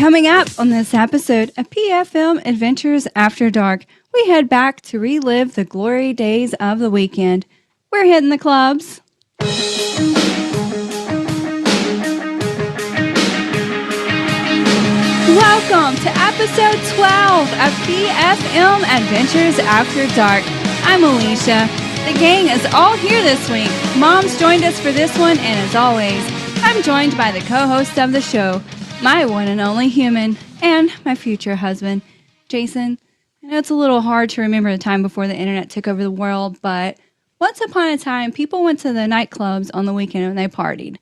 Coming up on this episode of PFM Adventures After Dark, we head back to relive the glory days of the weekend. We're hitting the clubs. Welcome to episode 12 of PFM Adventures After Dark. I'm Alicia. The gang is all here this week. Mom's joined us for this one, and as always, I'm joined by the co-host of the show, my one and only human, and my future husband, Jason. I know it's a little hard to remember the time before the internet took over the world, but once upon a time, people went to the nightclubs on the weekend and they partied.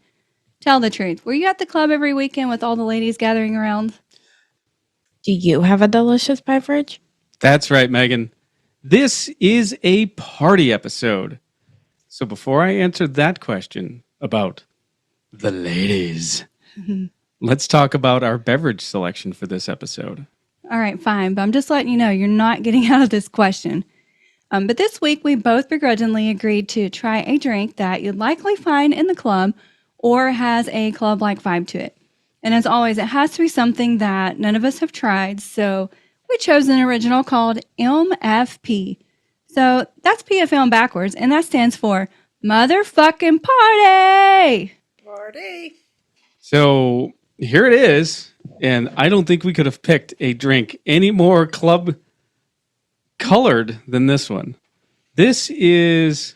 Tell the truth. Were you at the club every weekend with all the ladies gathering around? Do you have a delicious beverage? That's right, Megan. This is a party episode. So before I answer that question about the ladies, let's talk about our beverage selection for this episode. All right, fine. But I'm just letting you know you're not getting out of this question. But this week, we both begrudgingly agreed to try a drink that you'd likely find in the club or has a club-like vibe to it. And as always, it has to be something that none of us have tried. So we chose an original called MFP. So that's PFM backwards, and that stands for Motherfucking Party! Party. So here it is. And I don't think we could have picked a drink any more club colored than this one. This is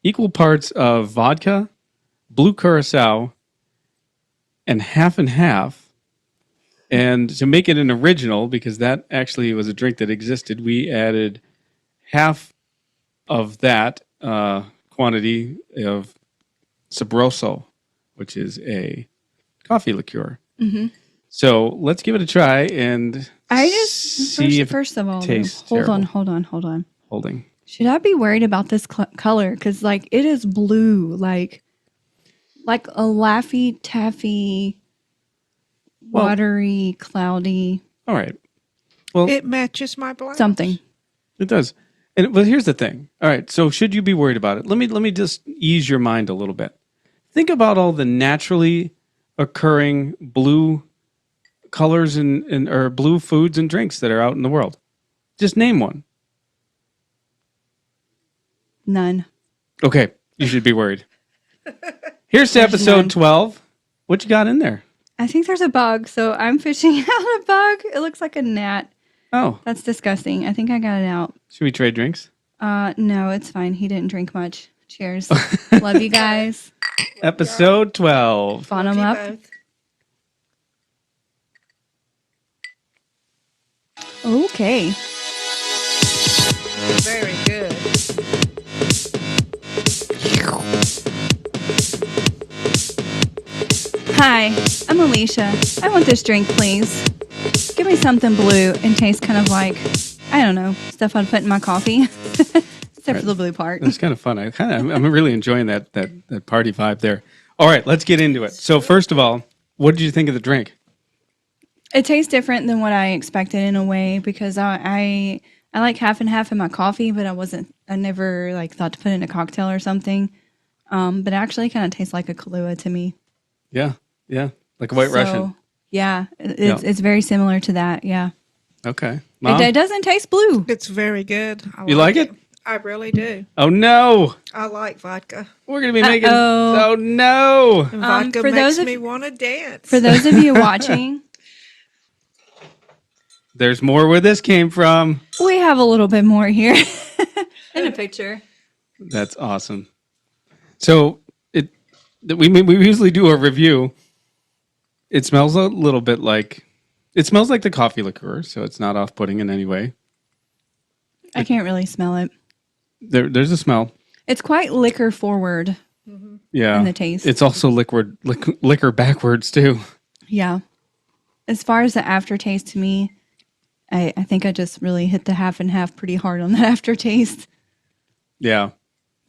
equal parts of vodka, Blue Curacao, and half. And to make it an original, because that actually was a drink that existed, we added half of that quantity of Sabroso, which is a coffee liqueur. Mm-hmm. So let's give it a try and see if first of all, tastes hold terrible. on. Holding. Should I be worried about this color? Because like it is blue, like a Laffy Taffy, watery, cloudy. All right. Well, It matches my blouse. Something. it does. But here's the thing. All right. So should you be worried about it? Let me just ease your mind a little bit. Think about all the naturally occurring blue colors and or blue foods and drinks that are out in the world. Just name one. None. Okay, you should be worried. Here's to There's episode none. 12. What you got in there? I think there's a bug, so I'm fishing out a bug. It looks like a gnat. Oh, That's disgusting. I think I got it out. should we trade drinks? No, it's fine. He didn't drink much. Cheers. Love you guys. Episode 12. Bottom up. Okay. Very good. Hi, I'm Alicia. I want this drink, please. Give me something blue and tastes kind of like, I don't know, stuff I'd put in my coffee. Except for the blue part. It's kind of fun. I'm really enjoying that party vibe there. All right, let's get into it. So first of all, what did you think of the drink? It tastes different than what I expected in a way because I like half and half in my coffee, but I never like thought to put it in a cocktail or something. But it actually kind of tastes like a Kahlua to me. Yeah, like a White Russian. Yeah, it's very similar to that. Yeah, Okay, Mom, it doesn't taste blue. It's very good. you like it? I really do. Oh no, I like vodka. we're gonna be making. Uh-oh. Oh no. And vodka for makes those of- me want to dance. For those of you watching, There's more where this came from. we have a little bit more here in a picture. That's awesome. So we usually do a review. It smells a little bit like the coffee liqueur, so it's not off-putting in any way. I can't really smell it. There's a smell. It's quite liquor forward. Yeah, in the taste. It's also liquor backwards too. Yeah. As far as the aftertaste to me, I think I just really hit the half and half pretty hard on that aftertaste. Yeah.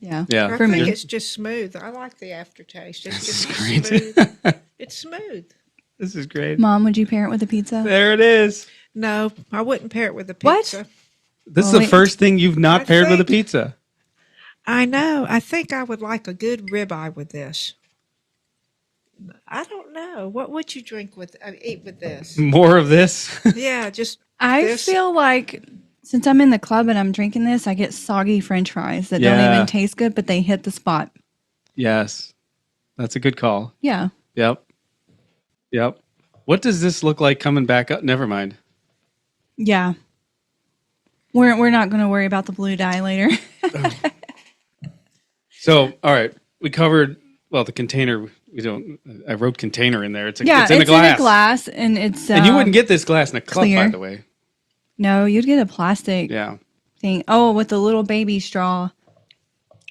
Yeah. I For think me. it's just smooth. I like the aftertaste. It's This just is great. smooth. It's smooth. This is great. Mom, would you pair it with a pizza? There it is. No, I wouldn't pair it with a What? pizza. This is Oh, the wait. first thing you've not I paired with a think- pizza. I know. I think I would like a good ribeye with this. I don't know. What would you drink with? Eat with this? More of this? Yeah, just I this. feel like since I'm in the club and I'm drinking this, I get soggy French fries that don't Yeah. even taste good, but they hit the spot. Yes. That's a good call. Yeah. Yep. Yep. What does this look like coming back up? Never mind. Yeah. We're not going to worry about the blue dye later. So, all right. We covered, well, the container. I wrote container in there. It's in yeah, a glass. in a glass, and it's And you wouldn't get this glass in a club, clear. by the way. No, you'd get a plastic Yeah. thing. Oh, with the little baby straw.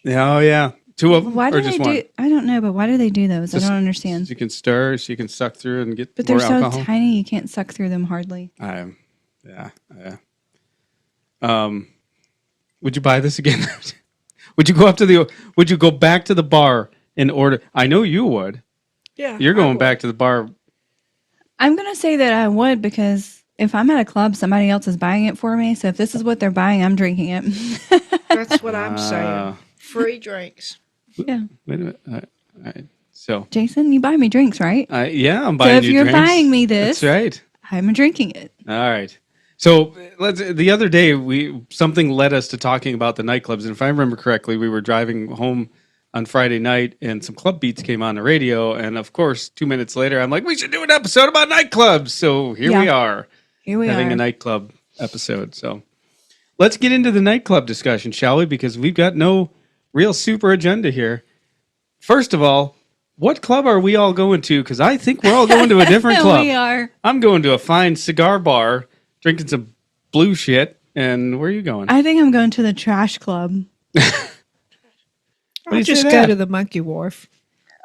Yeah. Oh, yeah. Two of them Why or do just they one? do? I don't know, but why do they do those? Just- I don't understand. So you can stir, so you can suck through and get But more they're so alcohol. tiny, you can't suck through them hardly. Yeah. Would you buy this again? Would you go back to the bar and order? I know you would. Yeah, You're I going would. back to the bar. I'm going to say that I would because if I'm at a club, somebody else is buying it for me. So if this is what they're buying, I'm drinking it. That's what I'm Ah. saying. Free drinks. Yeah. Wait a minute. All right. So, Jason, you buy me drinks, right? yeah, I'm So buying if you you're drinks. buying me this, That's right. I'm drinking it. All right. So the other day something led us to talking about the nightclubs, and if I remember correctly, we were driving home on Friday night, and some club beats came on the radio, and of course, 2 minutes later, I'm like, we should do an episode about nightclubs. So here we are, Here we having are. a nightclub episode. So let's get into the nightclub discussion, shall we? Because we've got no real super agenda here. First of all, what club are we all going to? Because I think we're all going to a different club. We are. I'm going to a fine cigar bar, drinking some blue shit. And where are you going? I think I'm going to the trash club. do I'll you say just that? go to the Monkey Wharf.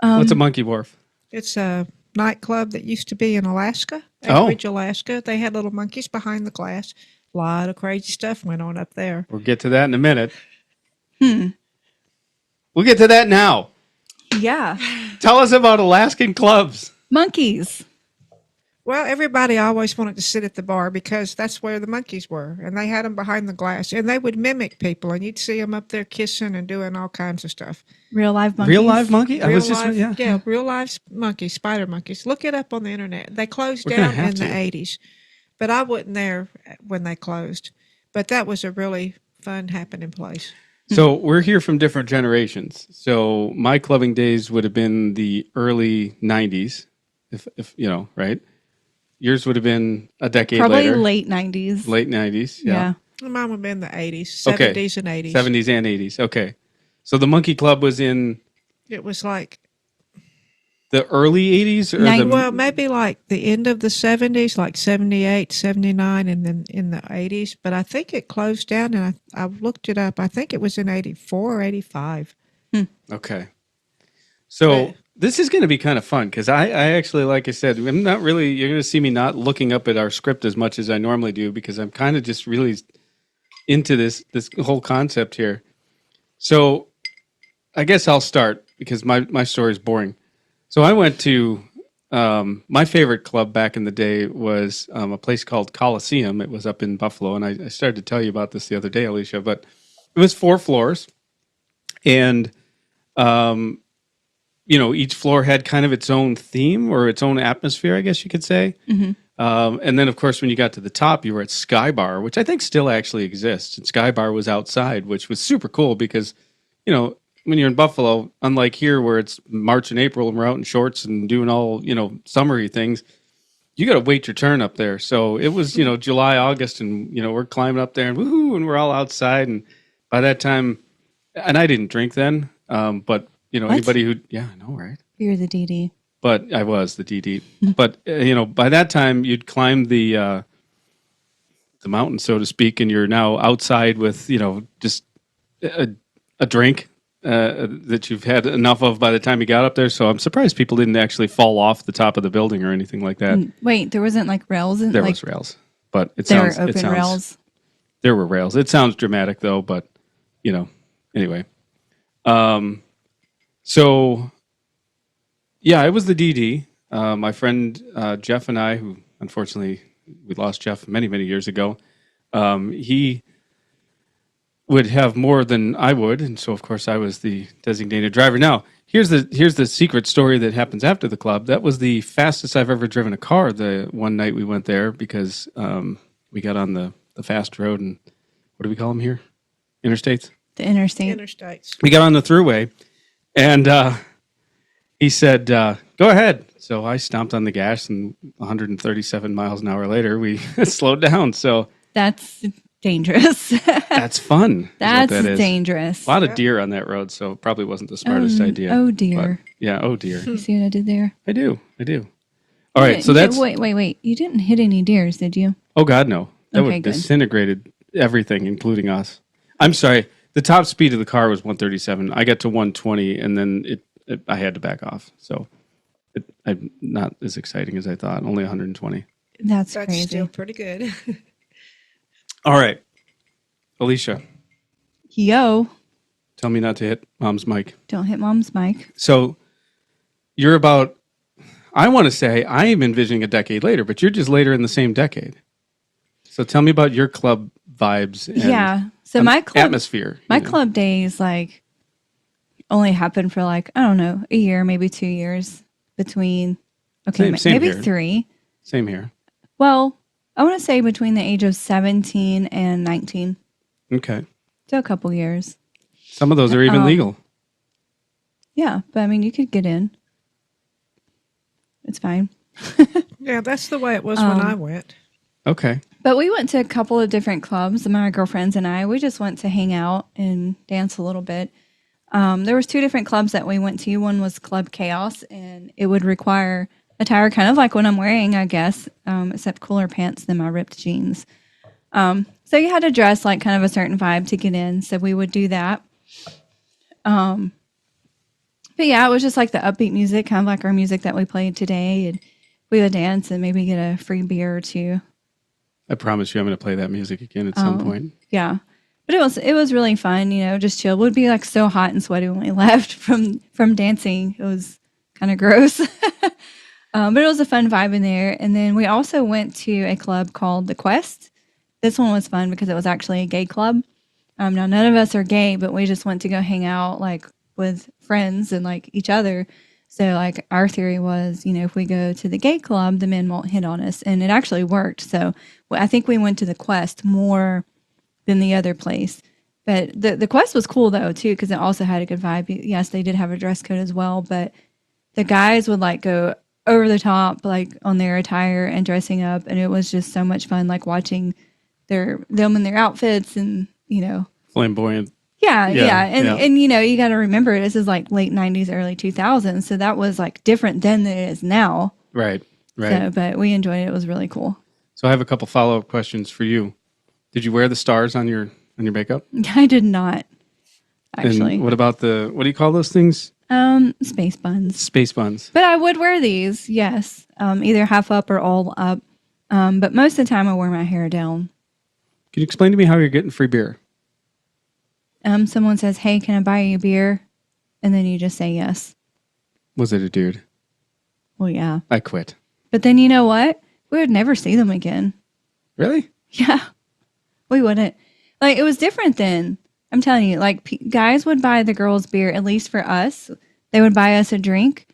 What's a monkey wharf? It's a nightclub that used to be in Alaska, Oh. Anchorage, Alaska. They had little monkeys behind the glass. A lot of crazy stuff went on up there. We'll get to that in a minute. We'll get to that now. Yeah. Tell us about Alaskan clubs. Monkeys. Well, everybody always wanted to sit at the bar because that's where the monkeys were, and they had them behind the glass, and they would mimic people, and you'd see them up there kissing and doing all kinds of stuff. Real live monkeys. Real live monkey? I Real was just, life, yeah. real life monkeys, spider monkeys. Look it up on the internet. They closed We're gonna down have in the to. 80s, but I wasn't there when they closed. But that was a really fun happening place. So we're here from different generations. So my clubbing days would have been the early 90s, if you know, right? Yours would have been a decade Probably later. late 90s. Late 90s. Yeah. Mine would have been the 80s, Okay. 70s and 80s. 70s and 80s. Okay. So the Monkey Club was in It was like, the early 80s? Or Nine- the, well, maybe like the end of the 70s, like 78, 79, and then in the 80s. But I think it closed down, and I looked it up. I think it was in 84 or 85. Okay. So Right. this is going to be kind of fun because I actually, like I said, I'm not really, you're going to see me not looking up at our script as much as I normally do because I'm kind of just really into this whole concept here. So I guess I'll start because my story is boring. So I went to, my favorite club back in the day was a place called Coliseum. It was up in Buffalo. And I started to tell you about this the other day, Alicia, but it was 4 floors. And, you know, each floor had kind of its own theme or its own atmosphere, I guess you could say. And then, of course, when you got to the top, you were at Sky Bar, which I think still actually exists. And Sky Bar was outside, which was super cool because, you know, when you're in Buffalo, unlike here where it's March and April and we're out in shorts and doing all, you know, summery things, you got to wait your turn up there. So it was, you know, July, August, and, you know, we're climbing up there and woohoo, and we're all outside. And by that time, and I didn't drink then, but, you know, What? anybody who, yeah, I know, right? You're the DD. But I was the DD. But you know, by that time, you'd climbed the mountain, so to speak, and you're now outside with, you know, just a drink that you've had enough of by the time you got up there. So I'm surprised people didn't actually fall off the top of the building or anything like that. Wait, there wasn't like rails? There like, was rails, but it There sounds were open rails. There were rails. It sounds dramatic though, but you know, anyway. So yeah, I was the DD. My friend Jeff and I, who unfortunately we lost Jeff many, many years ago, he would have more than I would, and so of course I was the designated driver. Now, here's the secret story that happens after the club. That was the fastest I've ever driven a car. The one night we went there because we got on the fast road, and what do we call them here? Interstates. The interstate. Interstates. We got on the thruway, and he said, "Go ahead." So I stomped on the gas, and 137 miles an hour later, we slowed down. So That's dangerous. that's fun. That's that is. dangerous. A lot of deer on that road, so it probably wasn't the smartest idea. Oh dear. But, yeah, oh dear. You see what I did there? I do. All right, so that's... Wait. You didn't hit any deers, did you? Oh, God, no. That Okay, would have good. disintegrated everything, including us. I'm sorry. The top speed of the car was 137. I got to 120, and then I had to back off. So I'm not as exciting as I thought. Only 120. That's That's crazy. still pretty good. All right. Alicia, Yo, tell me not to hit Mom's mic. don't hit Mom's mic. So you're about... I want to say I am envisioning a decade later, but you're just later in the same decade. So tell me about your club vibes and Yeah. So my club atmosphere. My you know. club days only happened for I don't know, a year, maybe 2 years between. Okay, Same maybe here. 3. Same here. Well, I want to say between the age of 17 and 19. Okay. So a couple years. Some of those are even legal. Yeah, but I mean, you could get in. It's fine. Yeah, that's the way it was when I went. Okay. But we went to a couple of different clubs. My girlfriends and I, we just went to hang out and dance a little bit. There was 2 different clubs that we went to. One was Club Chaos, and it would require attire kind of like what I'm wearing, I guess, except cooler pants than my ripped jeans. So you had to dress like kind of a certain vibe to get in. So we would do that. But yeah, it was just like the upbeat music, kind of like our music that we played today. And we would dance and maybe get a free beer or 2. I promise you I'm going to play that music again at some point. Yeah. But it was really fun, just chill. It would be so hot and sweaty when we left from dancing. It was kind of gross. But it was a fun vibe in there. And then we also went to a club called The Quest. This one was fun because it was actually a gay club. Now none of us are gay, but we just went to go hang out with friends and each other. So our theory was, if we go to the gay club, the men won't hit on us. And it actually worked. So I think we went to the Quest more than the other place. But the Quest was cool though too, because it also had a good vibe. Yes, they did have a dress code as well, but the guys would go over the top on their attire and dressing up, and it was just so much fun watching them in their outfits and Flamboyant. Yeah. And yeah. and you got to remember this is late 90s, early 2000s, so that was different then than it is now. Right. So, but we enjoyed it. It was really cool. So I have a couple follow-up questions for you. Did you wear the stars on your makeup? I did not actually. And what about what do you call those things? Space buns. Space buns. But I would wear these, yes. Either half up or all up. But most of the time I wear my hair down. Can you explain to me how you're getting free beer? Someone says, "Hey, can I buy you a beer?" And then you just say yes. Was it a dude? Well, yeah. I quit. But then you know what? We would never see them again. Really? Yeah. We wouldn't. It was different then. I'm telling you, guys would buy the girls beer, at least for us. They would buy us a drink.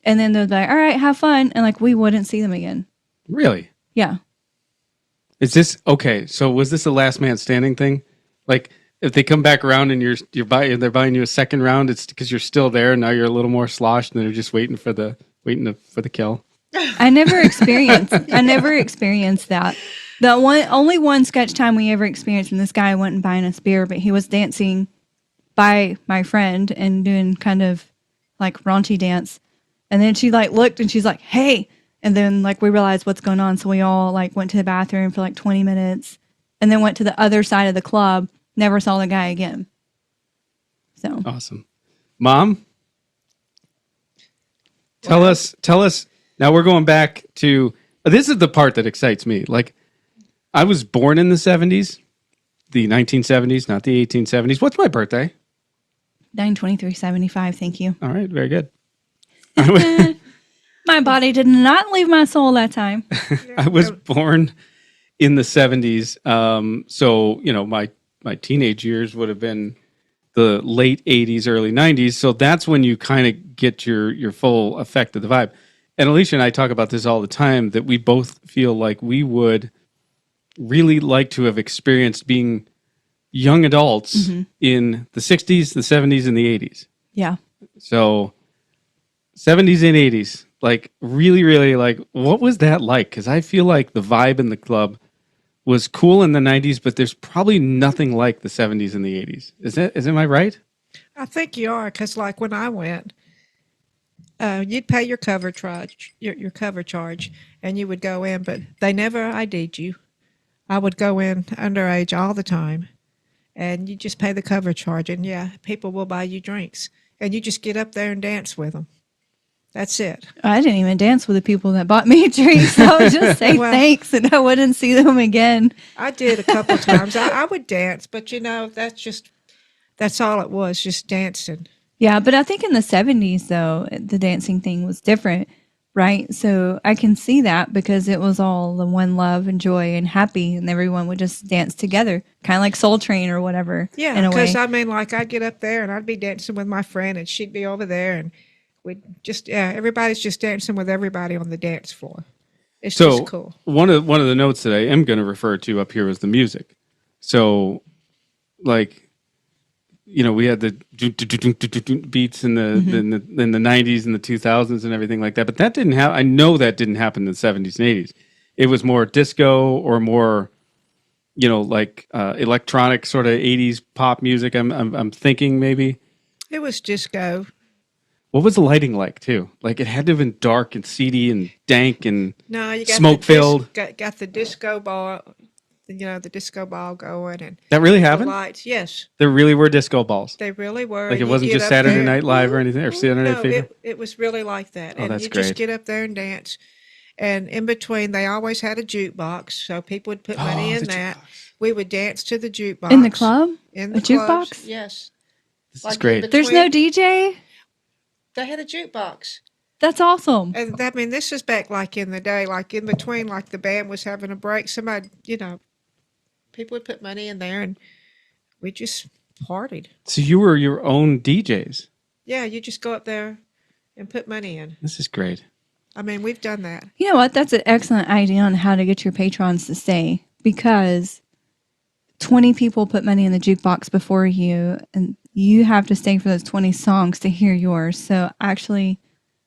And then they'd be like, all right, have fun. And we wouldn't see them again. Really? Yeah. Is this okay? So was this a last man standing thing? If they come back around and they're buying you a second round, it's because you're still there and now you're a little more sloshed and they're just waiting for the kill. I never experienced that. The only one sketch time we ever experienced, and this guy wasn't buying us beer, but he was dancing by my friend and doing kind of raunchy dance. And then she looked and she's like, "Hey." And then we realized what's going on. So we all went to the bathroom for 20 minutes and then went to the other side of the club. Never saw the guy again. So awesome. Mom, tell us. Now we're going back to, this is the part that excites me. I was born in the 70s, the 1970s, not the 1870s. What's my birthday? 9/23/75. Thank you. All right. Very good. My body did not leave my soul that time. I was born in the 70s. So, my my teenage years would have been the late 80s, early 90s. So that's when you kind of get your full effect of the vibe. And Alicia and I talk about this all the time, that we both feel like we would really like to have experienced being young adults in the 60s, the 70s, and the 80s. Yeah. So 70s and 80s, like really, really like, what was that like? Because I feel like the vibe in the club was cool in the 90s, but there's probably nothing like the 70s and the 80s. Am I right? I think you are, because like when I went, you'd pay your cover charge, your cover charge, and you would go in, but they never ID'd you. I would go in underage all the time, and you just pay the cover charge, and yeah, people will buy you drinks, and you just get up there and dance with them. That's it. I didn't even dance with the people that bought me drinks. I would just say Well, thanks and I wouldn't see them again. I did a couple times. I would dance, but that's all it was, just dancing. Yeah, but I think in the 70s, though, the dancing thing was different, right? So I can see that because it was all the one love and joy and happy, and everyone would just dance together, kind of like Soul Train or whatever. Yeah, in a way. because I mean, like I'd get up there and I'd be dancing with my friend, and she'd be over there, and we'd just everybody's just dancing with everybody on the dance floor. It's just cool. One of the notes that I am going to refer to up here was the music. So, like, you know, we had the beats in the in the 90s and the 2000s and everything like that, but that didn't happen. I know that didn't happen in the 70s and 80s. It was more disco or more, you know, like electronic sort of 80s pop music. I'm thinking maybe. It was disco. What was the lighting like too? Like it had to have been dark and seedy and dank and No, you got smoke filled. Got the disco ball, you know, the disco ball going, and That really the happened? lights. Yes, There really were disco balls. they really were. Like it You wasn't get just up Saturday there- Night Live or anything, or Saturday Night No, Fever. it was really like that. Oh, And that's you great. just get up there and dance. And in between, they always had a jukebox, so people would put money in the that. jukebox. We would dance to the jukebox In the club? In A the clubs, jukebox? yes. This Like is great. in There's no DJ? They had a jukebox. That's awesome. And I mean, this is back like in the day, like in between, like the band was having a break. Somebody, you know, people would put money in there, and we just partied. So you were your own DJs. Yeah, you just go up there and put money in. This is great. I mean, we've done that. You know what? That's an excellent idea on how to get your patrons to stay, because 20 people put money in the jukebox before you, and you have to stay for those 20 songs to hear yours. So actually,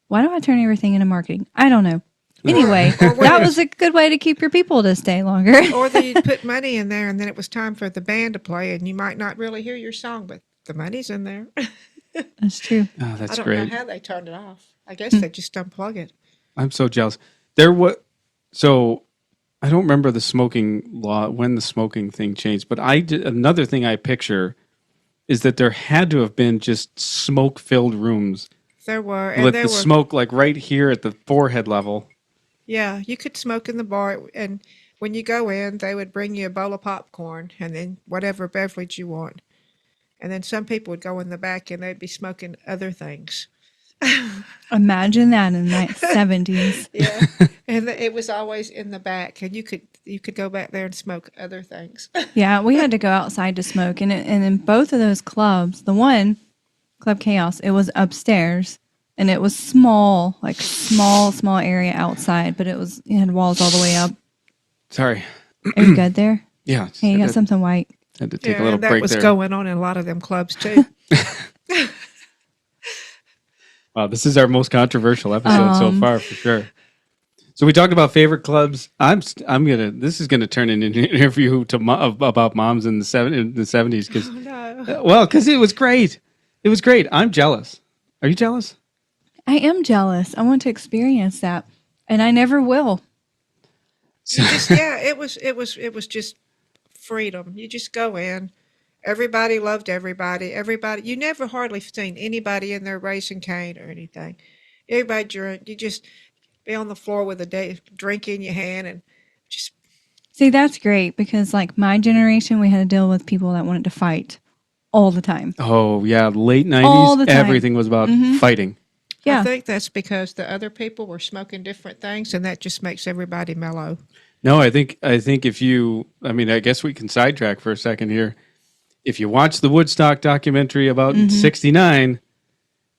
why do I turn everything into marketing? I don't know. Anyway, that was a good way to keep your people to stay longer. Or you'd put money in there, and then it was time for the band to play, and you might not really hear your song, but the money's in there. That's true. Oh, that's I don't great. know how they turned it off. I guess they just unplug it. I'm so jealous. So I don't remember the smoking law when the smoking thing changed, but another thing I picture is that there had to have been just smoke-filled rooms There were. And with there the were, smoke like right here at the forehead level. Yeah, you could smoke in the bar, and when you go in, they would bring you a bowl of popcorn and then whatever beverage you want. And then some people would go in the back and they'd be smoking other things. Imagine that in the 70s. Yeah, and it was always in the back, and you could go back there and smoke other things. Yeah, we had to go outside to smoke. And in both of those clubs, the one, Club Chaos, it was upstairs. And it was small, like small area outside, but it had walls all the way up. Sorry. Are you good there? Yeah. Hey, you got something white. Had to take a Yeah, little and that break was there. going on in a lot of them clubs too. Wow, this is our most controversial episode so far for sure. So we talked about favorite clubs. This is gonna turn into an interview about moms in the 70s because Oh, no. because it was great. It was great. I'm jealous. Are you jealous? I am jealous. I want to experience that, and I never will. It was just freedom. You just go in. Everybody loved everybody. Everybody. You never hardly seen anybody in there raising Cain or anything. Everybody drink. You just be on the floor with a drink in your hand and just. See, that's great because, like my generation, we had to deal with people that wanted to fight all the time. Oh yeah, late All the 90s. time. Everything was about fighting. Yeah. I think that's because the other people were smoking different things, and that just makes everybody mellow. No, I think if you. I mean, I guess we can sidetrack for a second here. if you watch the Woodstock documentary about 69,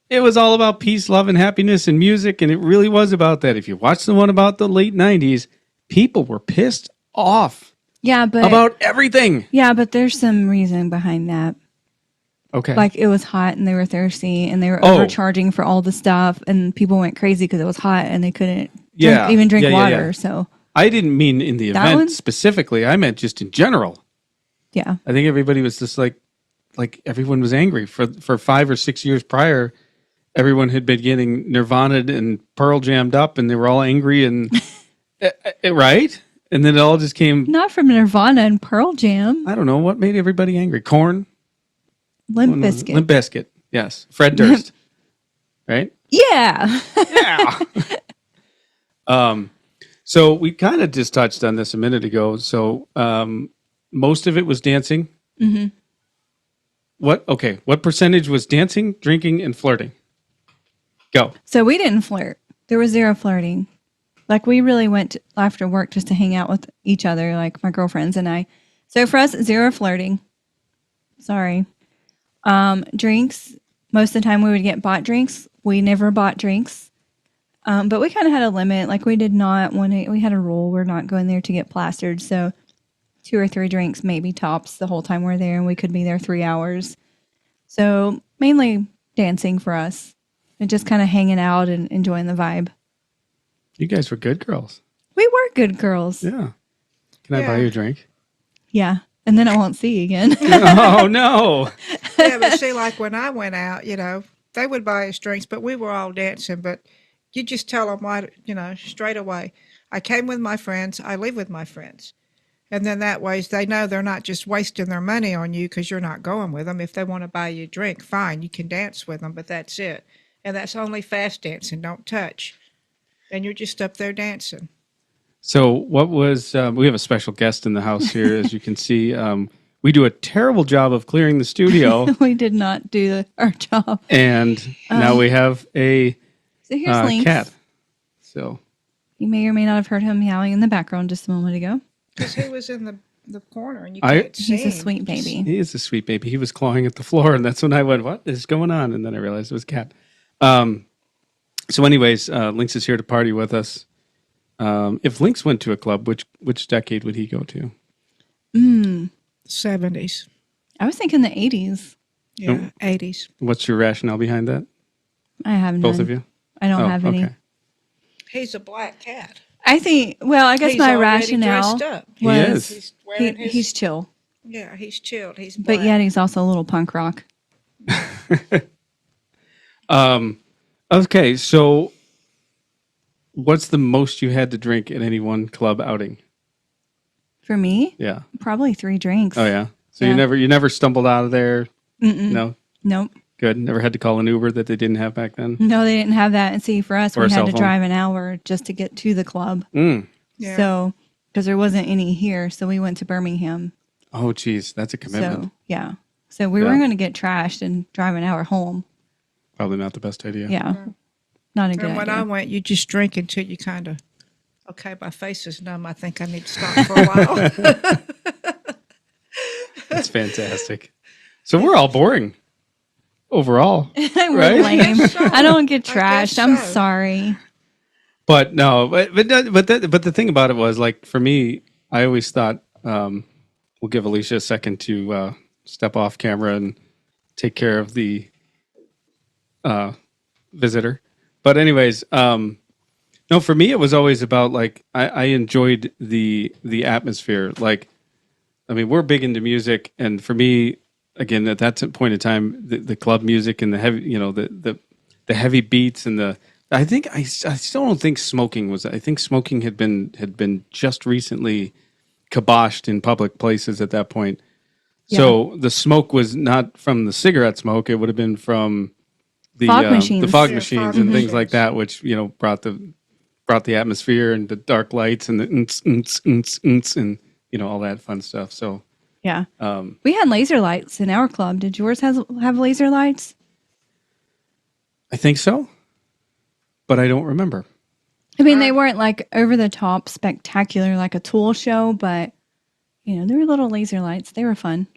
it was all about peace, love, and happiness and music, and it really was about that. If you watch the one about the late 90s, people were pissed off about everything. Yeah, but there's some reason behind that. Okay. Like it was hot and they were thirsty and they were overcharging for all the stuff and people went crazy because it was hot and they couldn't even drink water. So I didn't mean in the event specifically. I meant just in general. Yeah. I think everybody was just like everyone was angry for 5 or 6 years prior. Everyone had been getting Nirvana'd and Pearl Jammed up and they were all angry and right? And then it all just came. Not from Nirvana and Pearl Jam. I don't know what made everybody angry. Corn. Limp Bizkit. Limp Bizkit. Yes. Fred Durst. Right? Yeah. So we kind of just touched on this a minute ago. So most of it was dancing. Mm-hmm. What percentage was dancing, drinking, and flirting? Go. So we didn't flirt. There was zero flirting. Like we really went after work just to hang out with each other, like my girlfriends and I. So for us, zero flirting. Sorry. Drinks. Most of the time we would get bought drinks. We never bought drinks. But we kind of had a limit. Like we did not want to, we had a rule. We're not going there to get plastered. So 2 or 3 drinks, maybe tops the whole time we're there. And we could be there 3 hours. So mainly dancing for us and just kind of hanging out and enjoying the vibe. You guys were good girls. We were good girls. Yeah. Can I buy you a drink? Yeah. And then I won't see you again. Oh, no. Yeah, but see, like when I went out, they would buy us drinks, but we were all dancing. But you just tell them, straight away, I came with my friends. I live with my friends. And then that way they know they're not just wasting their money on you because you're not going with them. If they want to buy you a drink, fine, you can dance with them, but that's it. And that's only fast dancing, don't touch. And you're just up there dancing. So what was, we have a special guest in the house here, as you can see. We do a terrible job of clearing the studio. We did not do our job. And now we have a cat. So you may or may not have heard him meowing in the background just a moment ago. Because he was in the corner and you can't see him. He's a sweet baby. He is a sweet baby. He was clawing at the floor, and that's when I went, what is going on? And then I realized it was a cat. So anyways, Lynx is here to party with us. If Lynx went to a club, which decade would he go to? 70s. I was thinking the 80s. Yeah, 80s. What's your rationale behind that? I have none. Both of you? I don't have any. Okay. He's a black cat. I think, well, I guess He's my already rationale dressed up. He is. He's wearing he's chill. Yeah, he's chilled. He's black. But yet he's also a little punk rock. Okay, so what's the most you had to drink at any one club outing? For me? Yeah. Probably 3 drinks. Oh yeah. So Yeah. you never stumbled out of there? No. Nope. Good. Never had to call an Uber that they didn't have back then? No, they didn't have that. And see, for us, Or we a had cell to phone. drive an hour just to get to the club. Mm. Yeah. So, because there wasn't any here, so we went to Birmingham. Oh, geez. That's a commitment. So, yeah. So we were going to get trashed and drive an hour home. Probably not the best idea. Yeah. Not a good And when idea. I went, you just drink until you kind of, okay, my face is numb. I think I need to stop for a while. That's fantastic. So we're all boring overall. We're right? lame. I don't get I guess trashed. I'm so. sorry. But no, but the thing about it was, like, for me, I always thought we'll give Alicia a second to step off camera and take care of the visitor. But anyways, no, for me it was always about, like, I enjoyed the atmosphere. Like, I mean, we're big into music, and for me, again, at that point in time, the club music and the heavy, the heavy beats and the. I think I still don't think smoking was. I think smoking had been just recently kiboshed in public places at that point. Yeah. So the smoke was not from the cigarette smoke; it would have been from the Fog machines. the fog Yeah, machines fog and things machines. like that, which brought the atmosphere and the dark lights and the and all that fun stuff. So Yeah. We had laser lights in our club. Did yours have laser lights? I think so, but I don't remember. I mean, they weren't like over the top spectacular like a Tool show, but they were little laser lights. They were fun.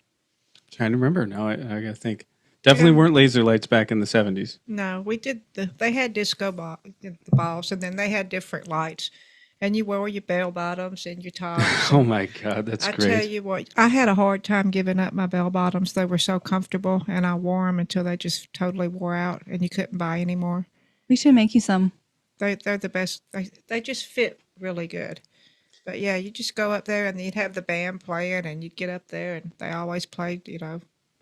Trying to remember now. I got to think. Definitely weren't laser lights back in the 70s. No, we did. They had the balls, and then they had different lights, and you wore your bell bottoms and your tops. Oh And my God, that's I great. tell you what, I had a hard time giving up my bell bottoms. They were so comfortable, and I wore them until they just totally wore out, and you couldn't buy any more. We should make you some. They're the best. They just fit really good. But yeah, you just go up there and you'd have the band playing, and you'd get up there, and they always played.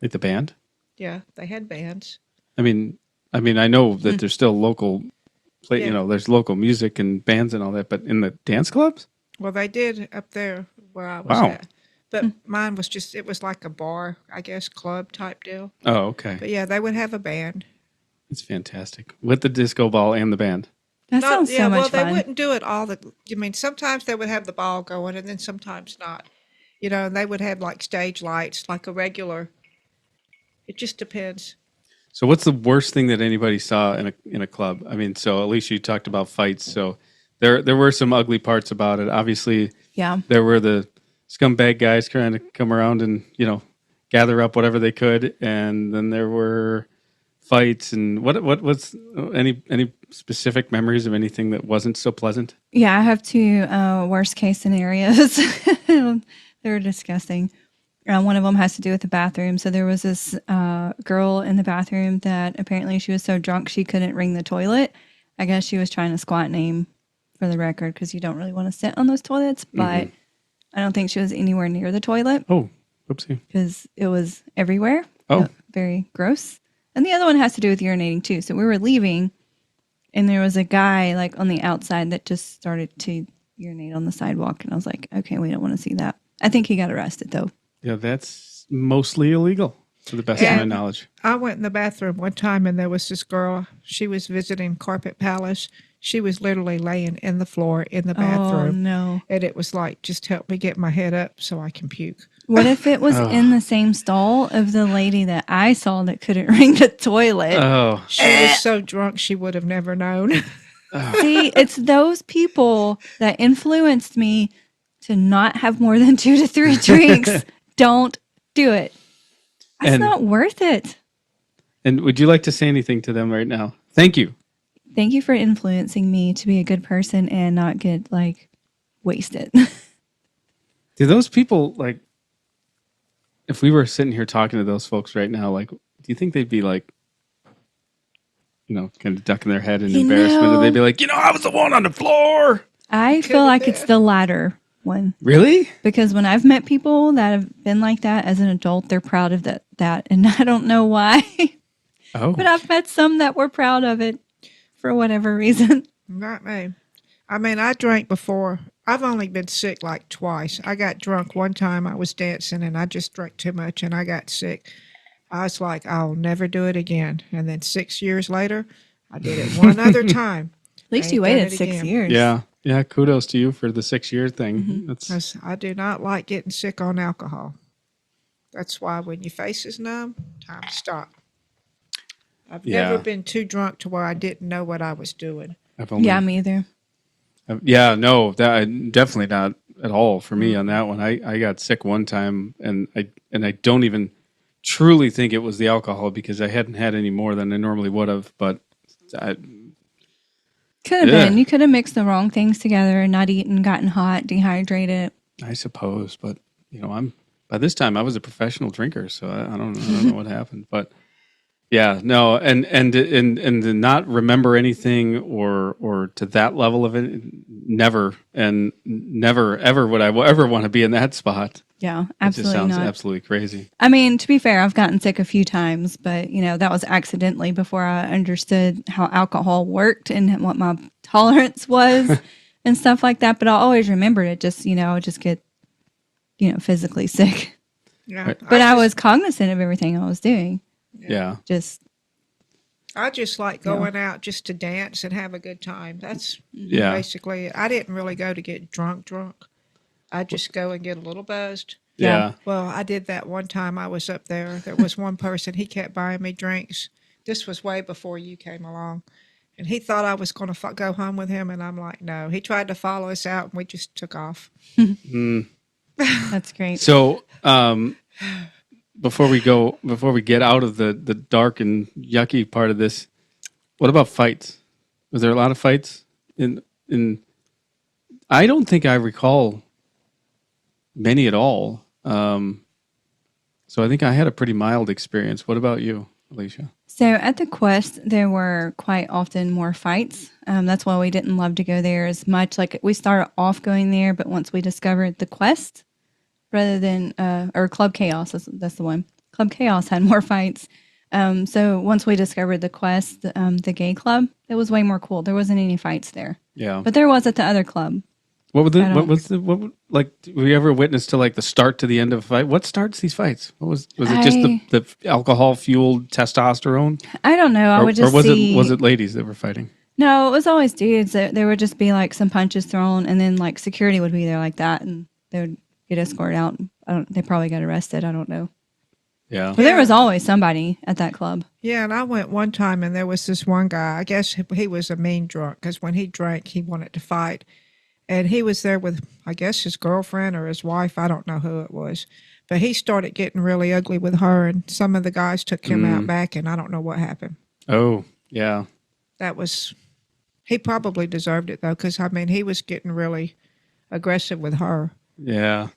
Like the band? Yeah, they had bands. I mean, I know that there's still local play. Yeah. There's local music and bands and all that. But in the dance clubs, Well, they did up there where I was Wow. at. But mine was it was like a bar, I guess, club type deal. oh, okay, But yeah, they would have a band. it's fantastic with the disco ball and the band. That sounds so much well, fun. they wouldn't do it all sometimes they would have the ball going and then sometimes not. And they would have like stage lights, like a regular. It just depends. So, what's the worst thing that anybody saw in a club? I mean, so at least you talked about fights. So there were some ugly parts about it. Obviously, Yeah. there were the scumbag guys trying to come around and gather up whatever they could, and then there were fights. And what's any specific memories of anything that wasn't so pleasant? Yeah, I have two worst case scenarios. They're disgusting. One of them has to do with the bathroom. So there was this girl in the bathroom that apparently she was so drunk she couldn't ring the toilet. I guess she was trying to squat name for the record because you don't really want to sit on those toilets. But I don't think she was anywhere near the toilet Oh, oopsie. because it was everywhere. Oh. Very gross. And the other one has to do with urinating too. So we were leaving and there was a guy like on the outside that just started to urinate on the sidewalk. And I was like, okay, we don't want to see that. I think he got arrested though. Yeah, that's mostly illegal, to the best of my knowledge. I went in the bathroom one time and there was this girl. She was visiting Carpet Palace. She was literally laying in the floor in the Oh bathroom. no. And it was like, just help me get my head up so I can puke. What if it was in the same stall of the lady that I saw that couldn't ring the toilet? Oh, She was so drunk she would have never known. See, it's those people that influenced me to not have more than 2 to 3 drinks. Don't do it. That's not worth it. And would you like to say anything to them right now? Thank you. Thank you for influencing me to be a good person and not get wasted. Do those people if we were sitting here talking to those folks right now, do you think they'd be kind of ducking their head in embarrassment? Or they'd be like, I was the one on the floor. I feel like it's the latter one. Really? Because when I've met people that have been like that as an adult, they're proud of that. And I don't know why. Oh. But I've met some that were proud of it for whatever reason. Not me. I mean, I drank before. I've only been sick twice. I got drunk one time. I was dancing and I just drank too much and I got sick. I was like, I'll never do it again. And then 6 years later, I did it one other time. At least you waited 6 years. Yeah. Yeah. Kudos to you for the 6-year thing. Mm-hmm. That's I do not like getting sick on alcohol. That's why when your face is numb, time to stop. I've never been too drunk to where I didn't know what I was doing. Yeah, me either. Yeah, no, that definitely not at all for me on that one. I got sick one time, and I don't even truly think it was the alcohol because I hadn't had any more than I normally would have. But Could have been. You could have mixed the wrong things together and not eaten, gotten hot, dehydrated. I suppose, but by this time I was a professional drinker, so I don't know what happened, but. Yeah, no, and to not remember anything or to that level of it, never ever would I ever want to be in that spot. Yeah, absolutely It just sounds not. absolutely crazy. I mean, to be fair, I've gotten sick a few times, but that was accidentally before I understood how alcohol worked and what my tolerance was and stuff like that. But I always remembered it. Just just get physically sick. Yeah, Right. But I was cognizant of everything I was doing. Yeah. I just like going out just to dance and have a good time. That's Yeah. basically it. I didn't really go to get drunk. I just go and get a little buzzed. Yeah. Well, I did that one time I was up there. There was one person, he kept buying me drinks. This was way before you came along. And he thought I was going to go home with him, and I'm like, no. He tried to follow us out, and we just took off. That's great. So, before we get out of the dark and yucky part of this, what about fights? Was there a lot of fights in? I don't think I recall many at all. So I think I had a pretty mild experience. What about you, Alicia? So at the Quest, there were quite often more fights. That's why we didn't love to go there as much. Like we started off going there, but once we discovered the Quest, rather than or Club Chaos, that's the one. Club Chaos had more fights. So once we discovered the Quest, the gay club, it was way more cool. There wasn't any fights there. Yeah, but there was at the other club. What were you ever witness to like the start to the end of a fight? What starts these fights? Was it just the alcohol fueled testosterone? I don't know. I would just was it ladies that were fighting? No, it was always dudes. There would just be like some punches thrown, and then like security would be there like that, and they would get escorted out. They probably got arrested. I don't know. Yeah, but there was always somebody at that club. Yeah, and I went one time, and there was this one guy. I guess he was a mean drunk because when he drank, he wanted to fight. And he was there with, I guess, his girlfriend or his wife. I don't know who it was. But he started getting really ugly with her, and some of the guys took him out back, and I don't know what happened. Oh, yeah. He probably deserved it, though, because, I mean, he was getting really aggressive with her. Yeah.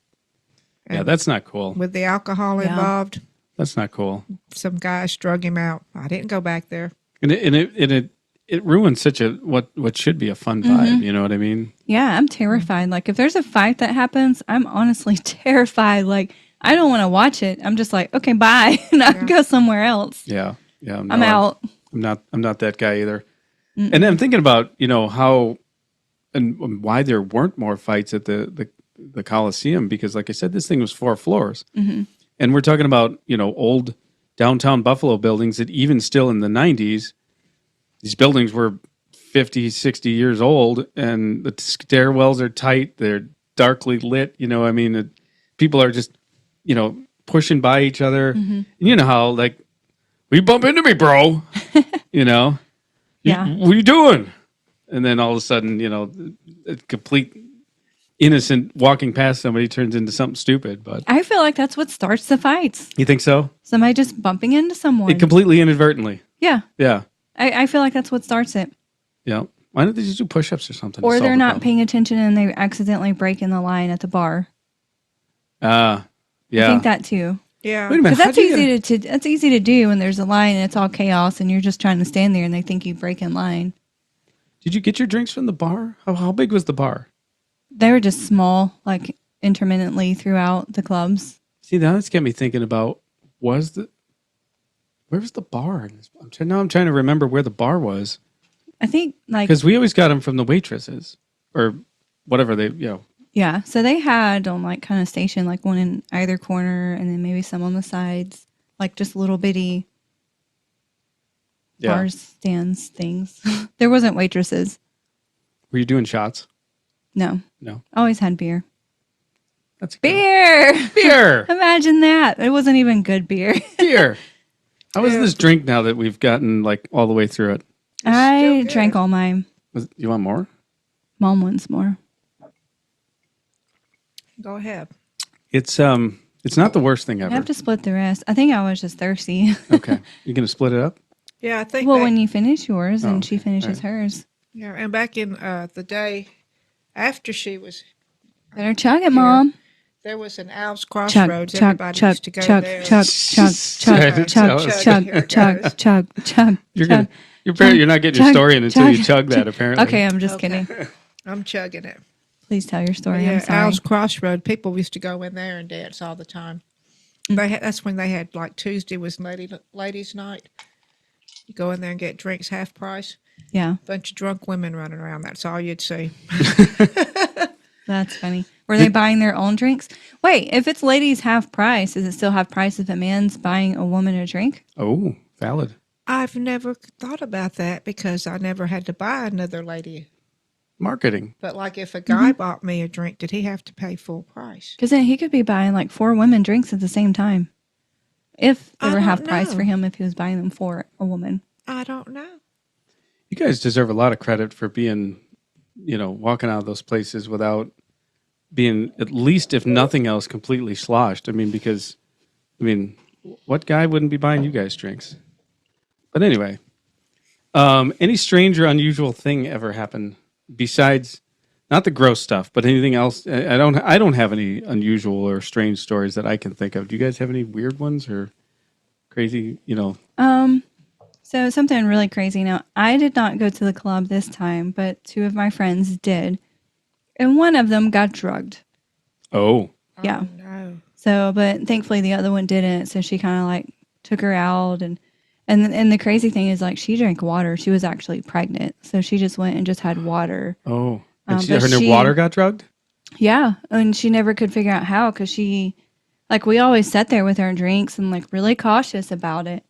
Yeah, that's not cool. With the alcohol involved. That's not cool. Some guys drug him out. I didn't go back there. And it ruins such what should be a fun vibe. You know what I mean? Yeah, I'm terrified. Like if there's a fight that happens, I'm honestly terrified. Like I don't want to watch it. I'm just like, okay, bye, and I'll go somewhere else. Yeah, yeah. No, I'm out. I'm not that guy either. Mm-mm. And I'm thinking about how and why there weren't more fights at the Coliseum, because like I said, this thing was 4 floors, and we're talking about old downtown Buffalo buildings that even still in the 90s. These buildings were 50, 60 years old, and the stairwells are tight. They're darkly lit. I mean, people are just, pushing by each other. And you know how, like, you bump into me, bro. Yeah. What are you doing? And then all of a sudden, a complete innocent walking past somebody turns into something stupid. But I feel like that's what starts the fights. You think so? Somebody just bumping into someone. Completely inadvertently. Yeah. Yeah. I feel like that's what starts it. Yeah. Why don't they just do push-ups or something? Or they're not paying attention and they accidentally break in the line at the bar. Yeah. I think that too. Yeah. Wait a minute. That's easy to do when there's a line and it's all chaos and you're just trying to stand there and they think you break in line. Did you get your drinks from the bar? How big was the bar? They were just small, like intermittently throughout the clubs. See, now that's got me thinking about where was the bar? I'm trying to remember where the bar was. I think because we always got them from the waitresses or whatever they. Yeah, so they had on like kind of station like one in either corner and then maybe some on the sides, like just little bitty bars, stands, things. There wasn't waitresses. Were you doing shots? No. No. Always had beer. That's good. Beer. Imagine that. It wasn't even good beer. Beer. How is this drink now that we've gotten like all the way through it? I drank all mine. You want more? Mom wants more. Go ahead. It's not the worst thing ever. I have to split the rest. I think I was just thirsty. Okay. You gonna split it up? Yeah, I think. Well, when you finish yours and she finishes hers. Yeah, and back in the day after she was. Better chug it, Mom. There was an Al's Crossroads. Everybody used to go there. Chug. You're not getting your story in until you chug that, apparently. Okay, I'm just kidding. I'm chugging it. Please tell your story. Yeah, I'm sorry. Al's Crossroad. People used to go in there and dance all the time. That's when they had like Tuesday was ladies' night. You go in there and get drinks half price. Yeah. Bunch of drunk women running around. That's all you'd see. That's funny. Were they buying their own drinks? Wait, if it's ladies half price, does it still have price if a man's buying a woman a drink? Oh, valid. I've never thought about that because I never had to buy another lady. Marketing. But like if a guy bought me a drink, did he have to pay full price? Because then he could be buying like 4 women drinks at the same time. If they were half price for him if he was buying them for a woman. I don't know. You guys deserve a lot of credit for being, walking out of those places without being, at least if nothing else, completely sloshed. I mean, because, what guy wouldn't be buying you guys drinks? But anyway, any strange or unusual thing ever happen besides not the gross stuff, but anything else? I don't have any unusual or strange stories that I can think of. Do you guys have any weird ones or crazy? So something really crazy. Now, I did not go to the club this time, but two of my friends did, and one of them got drugged. Oh, Yeah. Oh, no. So, but thankfully the other one didn't. So she kind of like took her out, and the crazy thing is like she drank water. She was actually pregnant, so she just went and just had water. oh, and But her water got drugged. Yeah, and she never could figure out how because she, like, we always sat there with our drinks and like really cautious about it.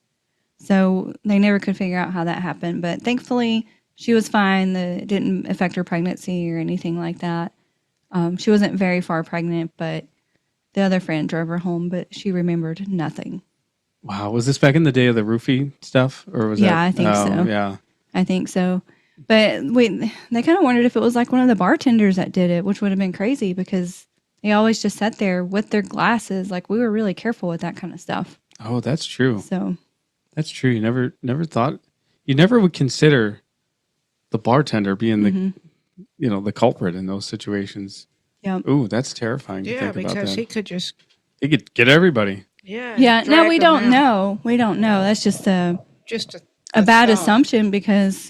So they never could figure out how that happened. But thankfully she was fine. It didn't affect her pregnancy or anything like that. She wasn't very far pregnant, but the other friend drove her home, but she remembered nothing. Wow, was this back in the day of the roofie stuff, or was Yeah, I think so. Yeah, I think so. But they kind of wondered if it was like one of the bartenders that did it, which would have been crazy because they always just sat there with their glasses. Like we were really careful with that kind of stuff. oh, that's true. So That's true. You never thought, you never would consider the bartender being the culprit in those situations. yeah, Ooh, that's terrifying to Yeah, think about because that. he could just, He could get everybody. yeah. No, drag we them don't out. know. We don't know. That's just Just a bad thought. assumption because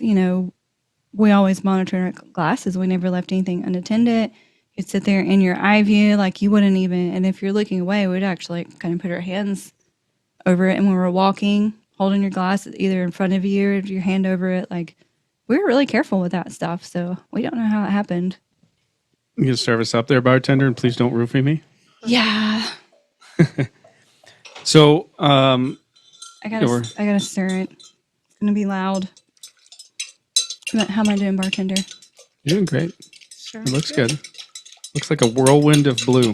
we always monitored our glasses. We never left anything unattended. You'd sit there in your eye view, like you wouldn't even. And if you're looking away, we'd actually kind of put our hands over it. And when we were walking, holding your glass either in front of you or your hand over it, like we were really careful with that stuff. So we don't know how it happened. You can serve us up there, bartender, and please don't roofie me. Yeah, So, I Yeah, we're- gotta stir it. It's gonna be loud. How am I doing, bartender? you're doing great. Sounds It looks good. Looks like a whirlwind of blue.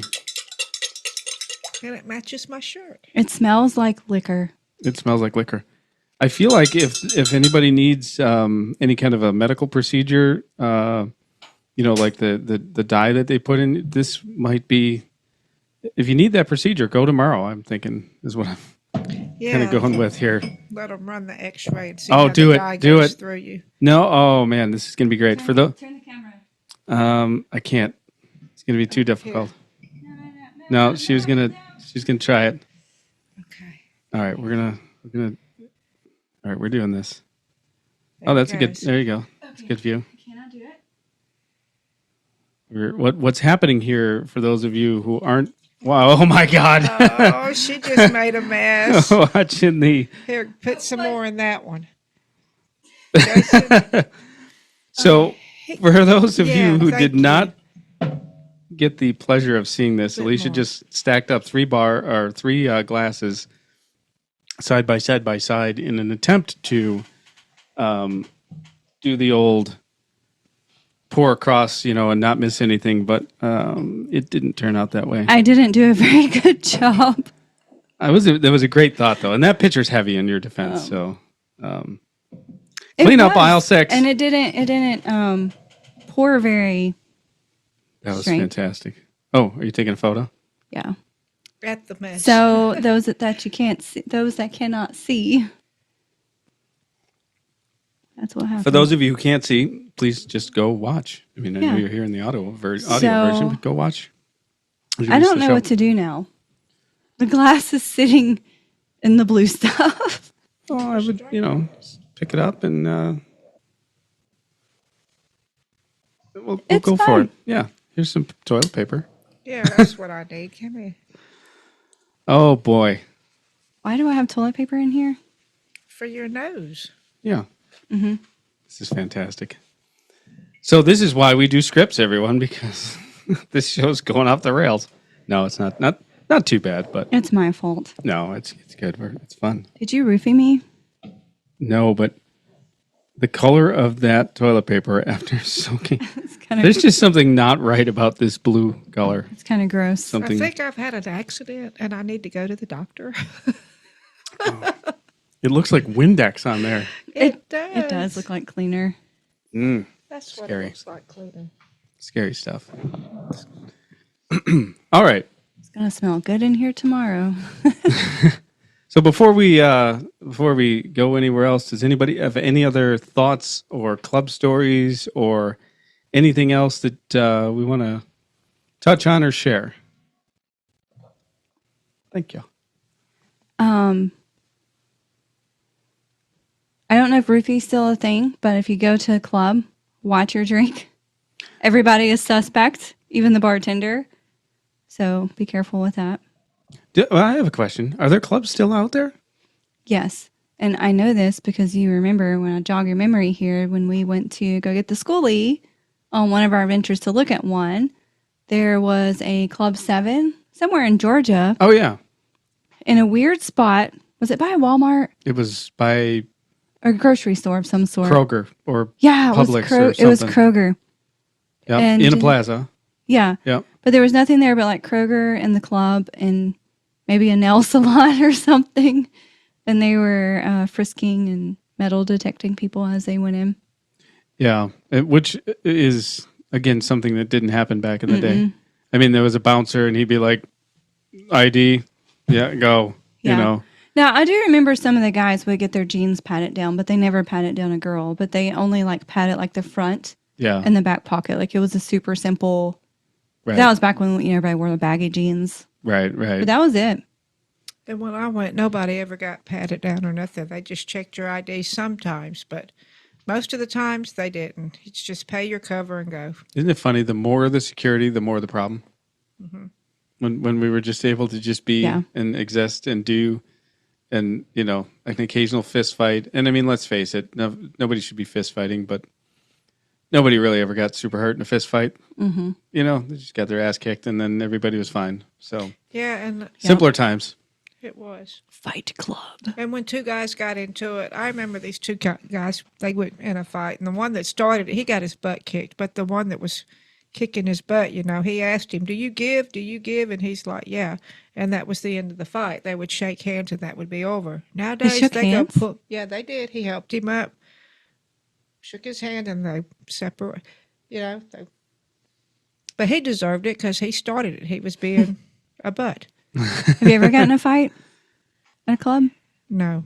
And it matches my shirt. It smells like liquor. It smells like liquor. I feel like if anybody needs any kind of a medical procedure, like the dye that they put in, this might be. If you need that procedure, go tomorrow. I'm thinking is what I'm Yeah. kind of going with here. Let them run the X-ray and see Oh, how do the it, dye do goes it. through you. No, oh man, this is gonna be great for the. Turn the camera. I can't. It's gonna be too difficult. No, she's gonna try it. Okay. All right, we're gonna. All right, we're doing this. There Oh, it that's a good. goes. There you go. That's a good view. Can I do it? What's happening here for those of you who aren't? Wow! Oh my God! Oh, she just made a mess. Watching the. Here, put some more in that one. Jason, So, for those of Yeah, you who thank did you. not get the pleasure of seeing this, Bit Alicia more. just stacked up three glasses side by side in an attempt to do the old pour across, and not miss anything. But it didn't turn out that way. I didn't do a very good job. That was a great thought though, and that picture's heavy in your defense. So It clean up was, aisle 6. and it didn't pour very. That was straight. fantastic. Oh, are you taking a photo? Yeah. at the mess. So those that you can't see, those that cannot see, that's what happened. For those of you who can't see, please just go watch. I mean, I know Yeah. you're hearing the audio version, So- but go watch. I don't know what to do now. The glass is sitting in the blue stuff. Oh, I would, just pick it up and we'll It's go for fine. it. Yeah, here's some toilet paper. Yeah, that's what I need. Come here. Oh boy, Why do I have toilet paper in here? For your nose. yeah, This is fantastic. So this is why we do scripts, everyone, because this show's going off the rails. No, it's not too bad, but It's my fault. no, it's good. It's fun. Did you roofie me? No, but the color of that toilet paper after soaking, It's kind there's of just something not right about this blue color. it's kind of gross. Something. I think I've had an accident and I need to go to the doctor. It looks like Windex on there. It does. It does look like cleaner. That's what scary. it looks like cleaning. Scary stuff. All right. It's gonna smell good in here tomorrow. So before we go anywhere else, does anybody have any other thoughts or club stories or anything else that we want to touch on or share? Thank you. I don't know if roofie's still a thing, but if you go to a club, watch your drink. Everybody is suspect, even the bartender. So be careful with that. Well, I have a question. Are there clubs still out there? Yes. And I know this because you remember when I jog your memory here, when we went to go get the schoolie on one of our adventures to look at one, there was a Club 7 somewhere in Georgia Oh, yeah. in a weird spot. Was it by a Walmart It was by or a grocery store of some sort? Kroger or Yeah, it Publix or was, it was something. Kroger. Yep. and- in a plaza. Yeah. Yep. But there was nothing there but like Kroger and the club and maybe a nail salon or something. And they were frisking and metal detecting people as they went in. Yeah, which is, again, something that didn't happen back in the day. I mean, there was a bouncer and he'd be like, ID, yeah, go, Yeah. you know. Now, I do remember some of the guys would get their jeans patted down, but they never patted down a girl. But they only like patted like the front Yeah. and the back pocket. Like it was a super simple. Right. That was back when everybody wore the baggy jeans. Right. But that was it. And when I went, nobody ever got patted down or nothing. They just checked your ID sometimes, but most of the times they didn't. It's just pay your cover and go. Isn't it funny? The more the security, the more the problem. Mm-hmm. When we were just able to just be and exist and do, and an occasional fist fight. And I mean, let's face it, nobody should be fist fighting, but nobody really ever got super hurt in a fist fight. Mm-hmm. They just got their ass kicked, and then everybody was fine. So Yeah, and simpler times. it was. Fight Club. And when two guys got into it, I remember these two guys, they went in a fight. And the one that started it, he got his butt kicked. But the one that was kicking his butt, he asked him, do you give? Do you give? And he's like, yeah. And that was the end of the fight. They would shake hands and that would be over. Nowadays, shook they hands? go pull. Yeah, they did. He helped him up, shook his hand, and they separate, But he deserved it because he started it. He was being a butt. Have you ever gotten in a fight at a club? No,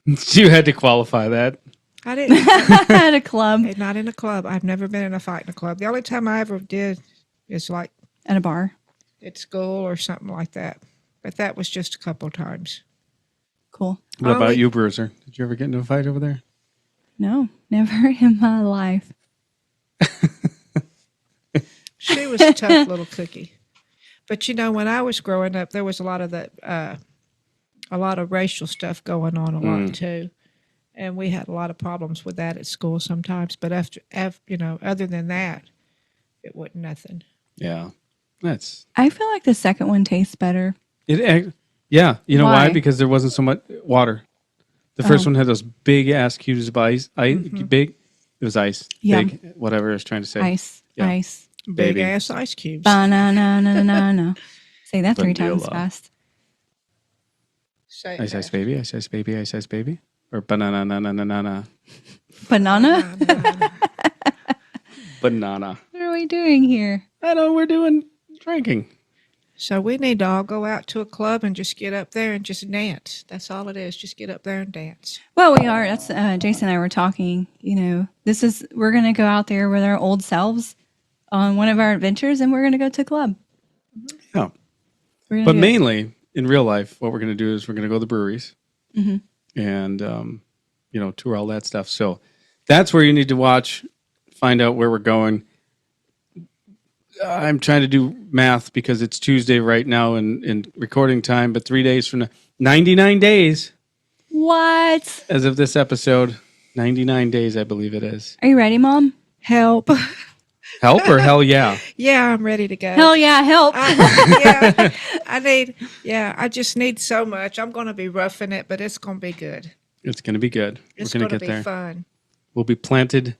You had to qualify that. I didn't. At a club. Not in a club. I've never been in a fight in a club. The only time I ever did is like At a bar. at school or something like that. But that was just a couple times. Cool. What about Only- you, Bruiser? Did you ever get into a fight over there? No, never in my life. She was a tough little cookie. But when I was growing up, there was a lot of that, a lot of racial stuff going on a lot too, and we had a lot of problems with that at school sometimes. But after other than that, it wasn't nothing. Yeah, I feel like the second one tastes better. it. Yeah, you know why? Why? Because there wasn't so much water. The first one had those big ass cubes of ice. Big. It was ice. Yeah. Big. Whatever I was trying to say. Ice. Yeah. Ice. Baby. Big ass ice cubes. Banana. Say that 3 times Vanilla. fast. Say it Ice, ice, fast. baby. Ice, ice, baby. Ice, ice, baby. Or banana, na, na, na, na, na. Banana? Banana. What are we doing here? I know we're doing drinking. So we need to all go out to a club and just get up there and just dance. That's all it is. Just get up there and dance. Well, we are. That's Jason and I were talking. We're going to go out there with our old selves on one of our adventures, and we're going to go to a club. Yeah. We're gonna But do it. mainly in real life, what we're going to do is we're going to go to the breweries and, tour all that stuff. So that's where you need to watch, find out where we're going. I'm trying to do math because it's Tuesday right now in recording time, but 3 days from now, 99 days What? as of this episode, 99 days, I believe it is. Are you ready, Mom? Help. Help or hell yeah? Yeah, I'm ready to go. Hell yeah, help. I just need so much. I'm going to be roughing it, but it's going to be good. It's going to be good. It's We're going going to to be get there. fun. We'll be planted.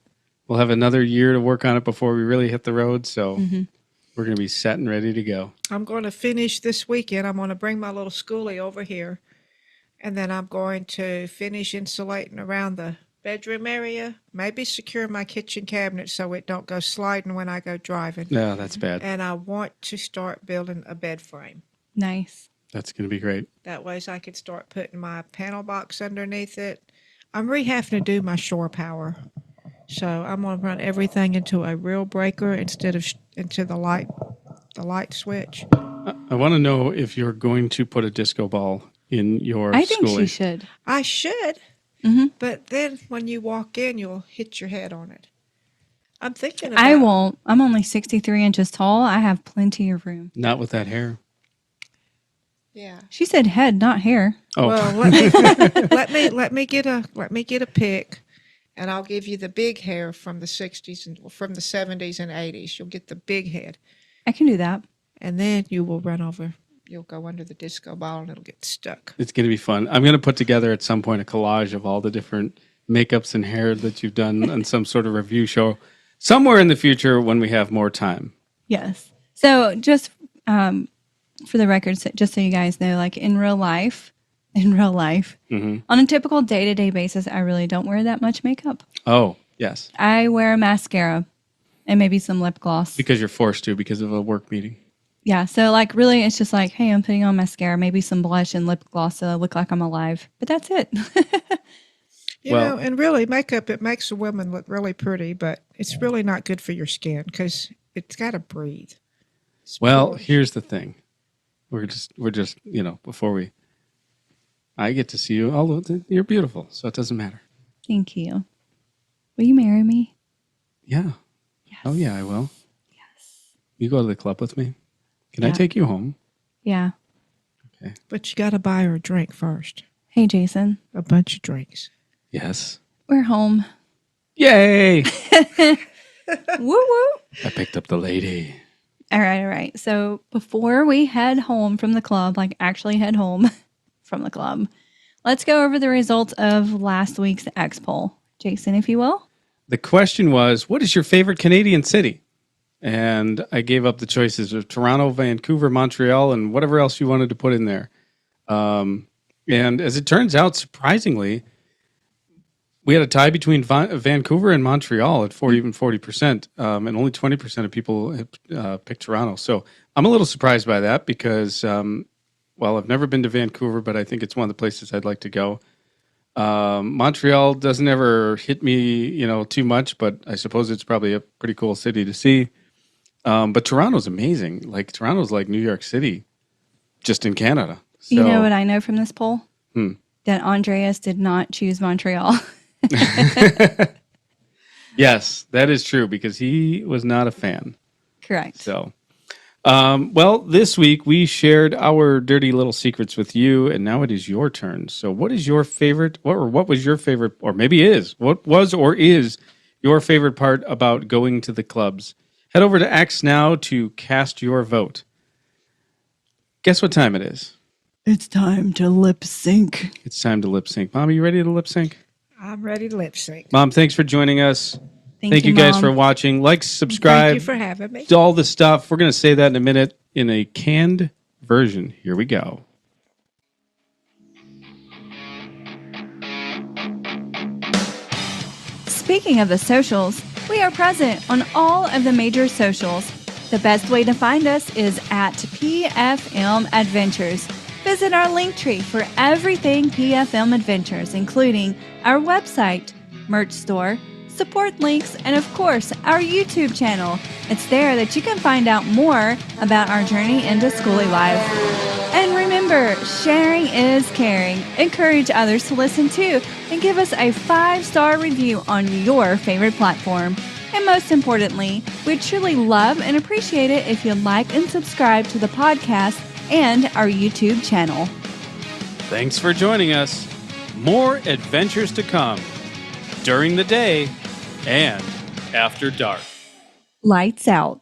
We'll have another year to work on it before we really hit the road. So we're going to be set and ready to go. I'm going to finish this weekend. I'm going to bring my little schoolie over here, and then I'm going to finish insulating around the bedroom area, maybe secure my kitchen cabinet so it don't go sliding when I go driving. No, that's bad. And I want to start building a bed frame. Nice. That's going to be great. That way I could start putting my panel box underneath it. I'm having to do my shore power. So I'm going to run everything into a real breaker instead of into the light switch. I want to know if you're going to put a disco ball in your I think schooling. she should. I should, Mm-hmm. but then when you walk in, you'll hit your head on it. I'm thinking about I won't. I'm only 63 inches tall. I have plenty of room. Not with that hair. Yeah. She said head, not hair. Oh, Well, let me get a pick, and I'll give you the big hair from the 60s and from the 70s and 80s. You'll get the big head, I can do that. and then you will run over. You'll go under the disco ball, and it'll get stuck. it's going to be fun. I'm going to put together at some point a collage of all the different makeups and hair that you've done on some sort of review show somewhere in the future when we have more time. Yes. So just for the record, just so you guys know, like in real life, Mm-hmm. on a typical day-to-day basis, I really don't wear that much makeup. Oh, yes. I wear a mascara and maybe some lip gloss. Because you're forced to because of a work meeting. Yeah, so like really it's just like, hey, I'm putting on mascara, maybe some blush and lip gloss so I look like I'm alive. But that's it. You know, and really, makeup, it makes a woman look really pretty, but it's really not good for your skin because it's got to breathe. Well, Pores. here's the thing. We're just, before I get to see you, although you're beautiful, so it doesn't matter. Thank you. Will you marry me? Yeah. Yes. Oh, yeah, I will. Yes. You go to the club with me? Can I Yeah. take you home? Yeah. But you got to buy her a drink first, Hey, Jason. a bunch of drinks. Yes. We're home. Yay! Woo woo. I picked up the lady. All right. So before we head home from the club, like actually head home from the club, let's go over the results of last week's X poll. Jason, if you will. The question was, what is your favorite Canadian city? And I gave up the choices of Toronto, Vancouver, Montreal, and whatever else you wanted to put in there. And as it turns out, surprisingly, we had a tie between Vancouver and Montreal at 40%, and only 20% of people had picked Toronto. So I'm a little surprised by that because, I've never been to Vancouver, but I think it's one of the places I'd like to go. Montreal doesn't ever hit me, too much, but I suppose it's probably a pretty cool city to see. But Toronto's amazing. Like Toronto's like New York City, just in Canada. So, You know what I know from this poll? Hmm. That Andreas did not choose Montreal. Yes, that is true because he was not a fan. Correct. So, this week we shared our dirty little secrets with you, and now it is your turn. So, what is your favorite, what was your favorite, or maybe what was or is your favorite part about going to the clubs? Head over to X now to cast your vote. Guess what time it is? It's time to lip sync. It's time to lip sync. Mom, are you ready to lip sync? I'm ready to lip sync. Mom, thanks for joining us. Thank you guys Mom. for watching. Like, subscribe. Thank you for having me. All the stuff. We're going to say that in a minute in a canned version. Here we go. Speaking of the socials, we are present on all of the major socials. The best way to find us is at PFM Adventures. Visit our Linktree for everything PFM Adventures, including our website, merch store, support links, and of course, our YouTube channel. It's there that you can find out more about our journey into schoolie life. And remember, sharing is caring. Encourage others to listen too, and give us a 5-star review on your favorite platform. And most importantly, we'd truly love and appreciate it if you'd like and subscribe to the podcast and our YouTube channel. Thanks for joining us. More adventures to come during the day and after dark. Lights out.